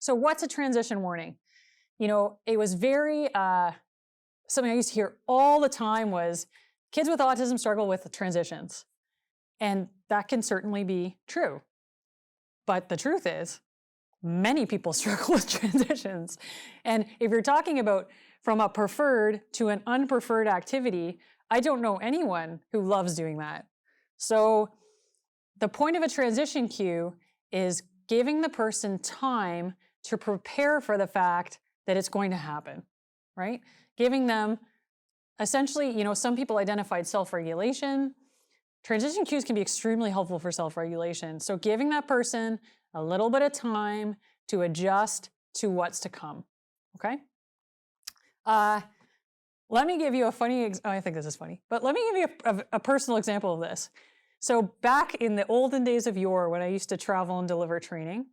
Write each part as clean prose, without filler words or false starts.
So what's a transition warning? It was very, something I used to hear all the time was kids with autism struggle with transitions. And that can certainly be true. But the truth is, many people struggle with transitions. And if you're talking about from a preferred to an unpreferred activity, I don't know anyone who loves doing that. So the point of a transition cue is giving the person time to prepare for the fact that it's going to happen, right? Giving them essentially, some people identified self-regulation. Transition cues can be extremely helpful for self-regulation. So giving that person a little bit of time to adjust to what's to come, okay? Let me give you a funny, I think this is funny, but let me give you a personal example of this. So back in the olden days of yore, when I used to travel and deliver training,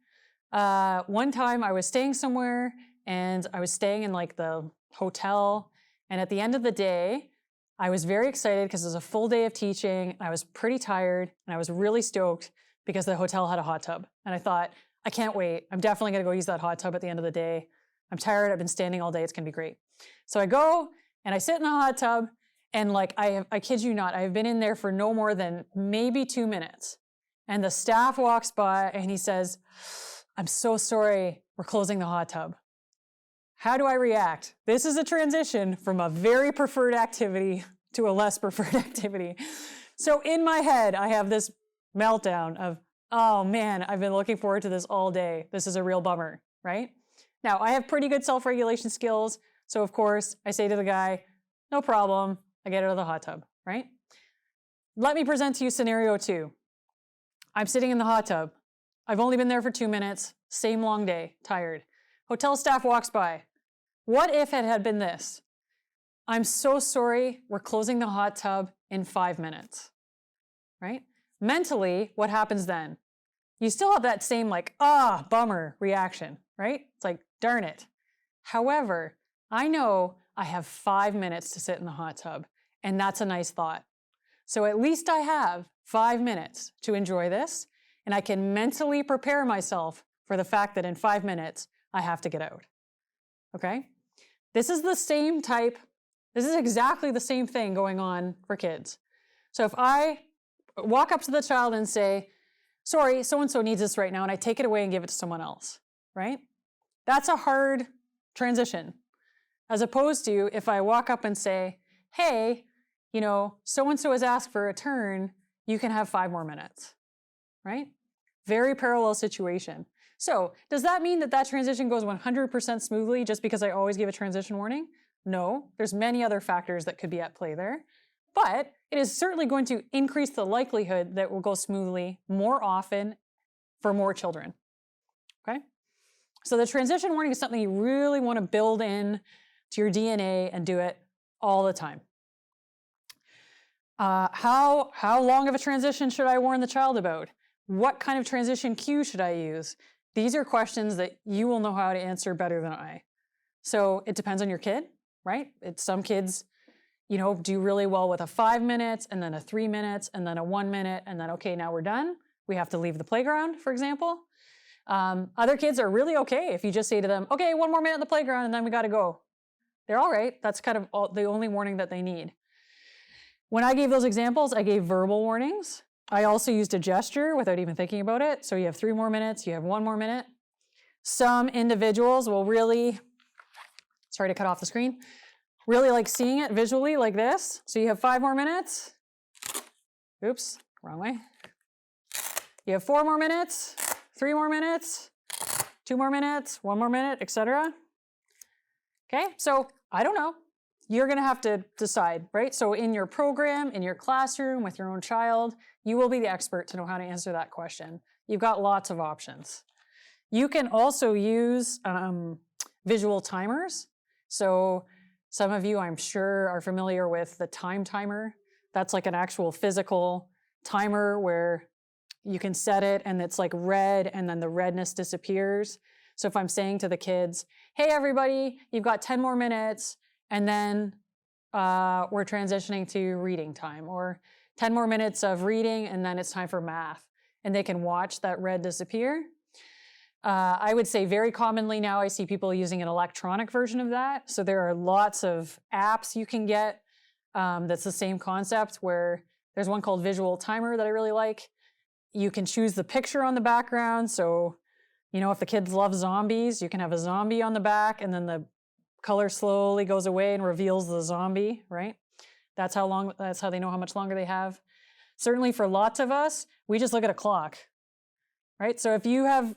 one time I was staying somewhere and I was staying in like the hotel. And at the end of the day, I was very excited because it was a full day of teaching. I was pretty tired and I was really stoked because the hotel had a hot tub. And I thought, I can't wait. I'm definitely going to go use that hot tub at the end of the day. I'm tired. I've been standing all day. It's going to be great. So I go and I sit in the hot tub and I kid you not, I've been in there for no more than maybe 2 minutes. And the staff walks by and he says, I'm so sorry, we're closing the hot tub. How do I react? This is a transition from a very preferred activity to a less preferred activity. So in my head, I have this meltdown of, oh man, I've been looking forward to this all day. This is a real bummer, right? Now, I have pretty good self-regulation skills. So of course, I say to the guy, no problem. I get out of the hot tub, right? Let me present to you scenario 2. I'm sitting in the hot tub. I've only been there for 2 minutes. Same long day, tired. Hotel staff walks by. What if it had been this? I'm so sorry, we're closing the hot tub in 5 minutes, right? Mentally, what happens then? You still have that same bummer reaction, right? It's like, darn it. However, I know I have 5 minutes to sit in the hot tub, and that's a nice thought. So at least I have 5 minutes to enjoy this, and I can mentally prepare myself for the fact that in 5 minutes, I have to get out, okay? This is exactly the same thing going on for kids. So if I walk up to the child and say, sorry, so-and-so needs this right now, and I take it away and give it to someone else, right? That's a hard transition. As opposed to if I walk up and say, hey, so-and-so has asked for a turn, you can have 5 more minutes, right? Very parallel situation. So does that mean that that transition goes 100% smoothly just because I always give a transition warning? No, there's many other factors that could be at play there, but it is certainly going to increase the likelihood that it will go smoothly more often for more children, okay? So the transition warning is something you really want to build in to your DNA and do it all the time. How long of a transition should I warn the child about? What kind of transition cue should I use? These are questions that you will know how to answer better than I. So it depends on your kid, right? Some kids, do really well with a 5 minutes and then a 3 minutes and then a 1 minute and then, okay, now we're done. We have to leave the playground, for example. Other kids are really okay if you just say to them, okay, 1 more minute in the playground and then we got to go. They're all right. That's kind of the only warning that they need. When I gave those examples, I gave verbal warnings. I also used a gesture without even thinking about it. So you have 3 more minutes, you have 1 more minute. Some individuals will really, sorry to cut off the screen, really like seeing it visually like this. So you have 5 more minutes. Oops, wrong way. You have 4 more minutes, 3 more minutes, 2 more minutes, 1 more minute, etc. Okay, so I don't know. You're going to have to decide, right? So in your program, in your classroom, with your own child, you will be the expert to know how to answer that question. You've got lots of options. You can also use visual timers. So some of you, I'm sure, are familiar with the time timer. That's like an actual physical timer where you can set it and it's like red and then the redness disappears. So if I'm saying to the kids, hey, everybody, you've got 10 more minutes, and then we're transitioning to reading time, or 10 more minutes of reading, and then it's time for math. And they can watch that red disappear. I would say very commonly now I see people using an electronic version of that. So there are lots of apps you can get that's the same concept, where there's one called Visual Timer that I really like. You can choose the picture on the background. So, you know, if the kids love zombies, you can have a zombie on the back, and then the color slowly goes away and reveals the zombie, right? That's how they know how much longer they have. Certainly for lots of us, we just look at a clock, right? So if you have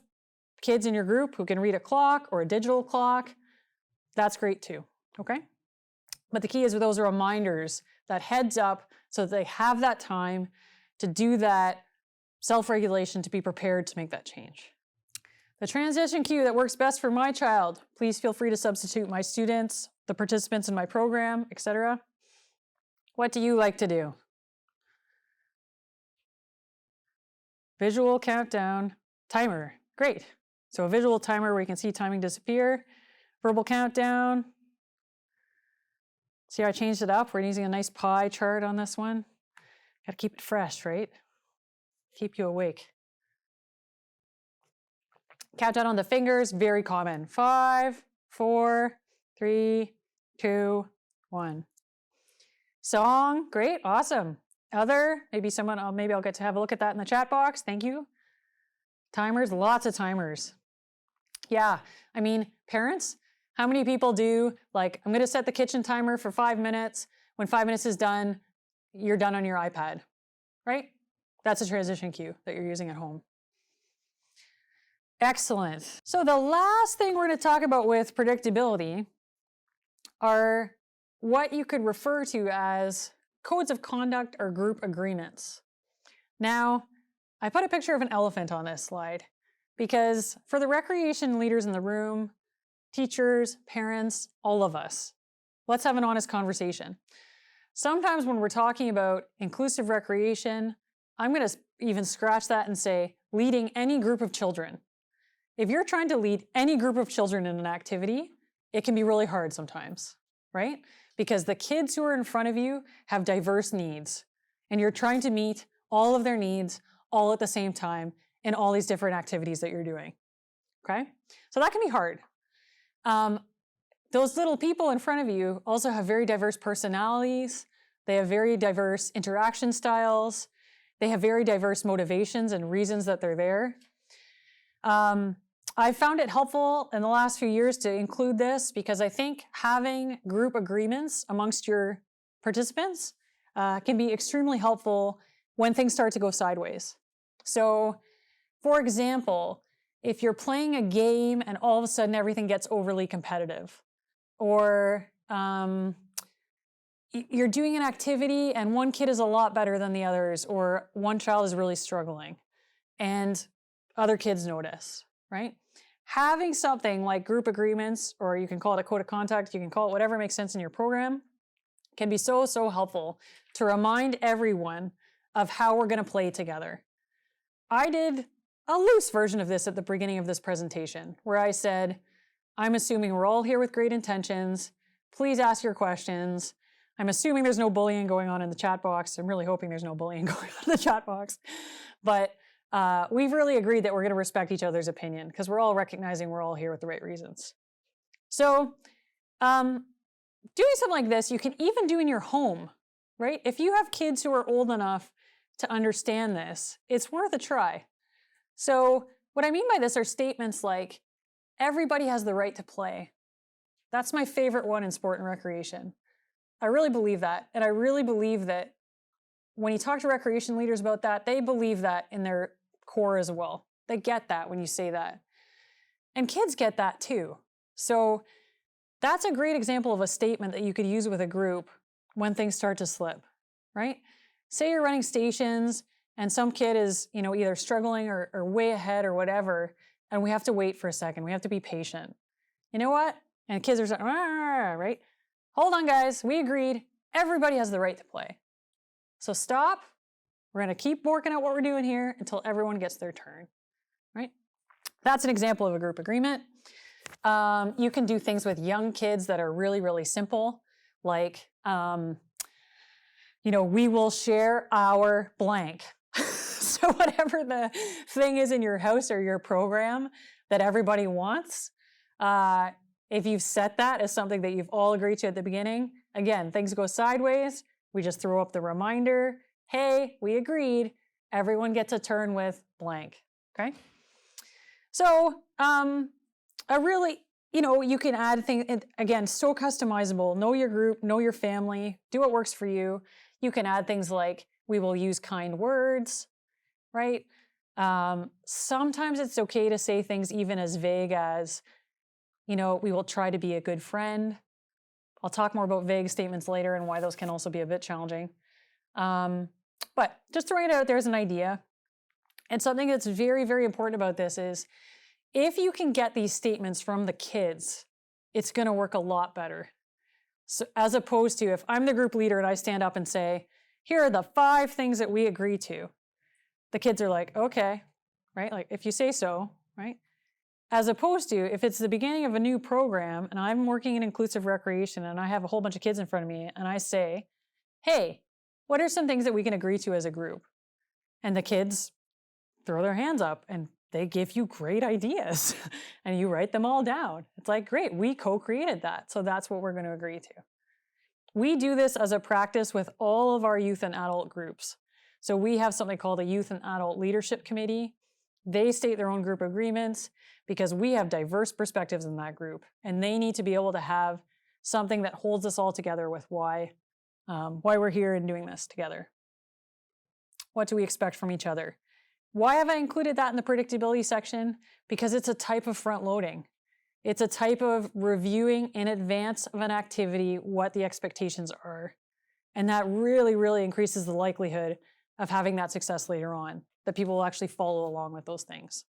kids in your group who can read a clock or a digital clock, that's great too, okay? But the key is those reminders, that heads up, so that they have that time to do that self-regulation, to be prepared to make that change. The transition cue that works best for my child. Please feel free to substitute my students, the participants in my program, etc. What do you like to do? Visual countdown timer. Great. So a visual timer where you can see timing disappear. Verbal countdown. See how I changed it up? We're using a nice pie chart on this one. Got to keep it fresh, right? Keep you awake. Countdown on the fingers, very common. 5, 4, 3, 2, 1. Song, great, awesome. Other, maybe I'll get to have a look at that in the chat box. Thank you. Timers, lots of timers. Yeah, I mean, parents, how many people do, like, I'm going to set the kitchen timer for 5 minutes. When 5 minutes is done, you're done on your iPad, right? That's a transition cue that you're using at home. Excellent. So the last thing we're going to talk about with predictability are what you could refer to as codes of conduct or group agreements. Now, I put a picture of an elephant on this slide because for the recreation leaders in the room, teachers, parents, all of us, let's have an honest conversation. Sometimes when we're talking about inclusive recreation, I'm going to even scratch that and say leading any group of children. If you're trying to lead any group of children in an activity, it can be really hard sometimes, right? Because the kids who are in front of you have diverse needs, and you're trying to meet all of their needs all at the same time in all these different activities that you're doing, okay? So that can be hard. Those little people in front of you also have very diverse personalities. They have very diverse interaction styles. They have very diverse motivations and reasons that they're there. I've found it helpful in the last few years to include this because I think having group agreements amongst your participants can be extremely helpful when things start to go sideways. So, for example, if you're playing a game and all of a sudden everything gets overly competitive, or you're doing an activity and one kid is a lot better than the others, or one child is really struggling, and other kids notice, right? Having something like group agreements, or you can call it a code of conduct, you can call it whatever makes sense in your program, can be so, so helpful to remind everyone of how we're going to play together. I did a loose version of this at the beginning of this presentation, where I said, I'm assuming we're all here with great intentions. Please ask your questions. I'm assuming there's no bullying going on in the chat box. I'm really hoping there's no bullying going on in the chat box. But we've really agreed that we're going to respect each other's opinion because we're all recognizing we're all here with the right reasons. So doing something like this, you can even do in your home, right? If you have kids who are old enough to understand this, it's worth a try. So what I mean by this are statements like, everybody has the right to play. That's my favorite one in sport and recreation. I really believe that. And I really believe that when you talk to recreation leaders about that, they believe that in their core as well. They get that when you say that. And kids get that too. So that's a great example of a statement that you could use with a group when things start to slip, right? Say you're running stations and some kid is, either struggling or way ahead or whatever, and we have to wait for a second. We have to be patient. You know what? And kids are saying, right? Hold on, guys. We agreed. Everybody has the right to play. So stop. We're going to keep working out what we're doing here until everyone gets their turn, right? That's an example of a group agreement. You can do things with young kids that are really, really simple, like, we will share our blank. So whatever the thing is in your house or your program, that everybody wants. If you've set that as something that you've all agreed to at the beginning, again, things go sideways. We just throw up the reminder, hey, we agreed. Everyone gets a turn with blank, okay? So you can add things, again, so customizable. Know your group, know your family, do what works for you. You can add things like, we will use kind words, right? Sometimes it's okay to say things even as vague as, we will try to be a good friend. I'll talk more about vague statements later and why those can also be a bit challenging. But just throwing it out there as an idea. And something that's very, very important about this is, if you can get these statements from the kids, it's going to work a lot better. So as opposed to if I'm the group leader and I stand up and say, here are the 5 things that we agree to. The kids are like, okay, right? Like, if you say so, right? As opposed to if it's the beginning of a new program and I'm working in inclusive recreation and I have a whole bunch of kids in front of me and I say, hey, what are some things that we can agree to as a group? And the kids throw their hands up and they give you great ideas and you write them all down. It's like, great, we co-created that. So that's what we're going to agree to. We do this as a practice with all of our youth and adult groups. So we have something called a Youth and Adult Leadership Committee. They state their own group agreements because we have diverse perspectives in that group, and they need to be able to have something that holds us all together with why we're here and doing this together. What do we expect from each other? Why have I included that in the predictability section? Because it's a type of front loading. It's a type of reviewing in advance of an activity what the expectations are. And that really, really increases the likelihood of having that success later on, that people will actually follow along with those things.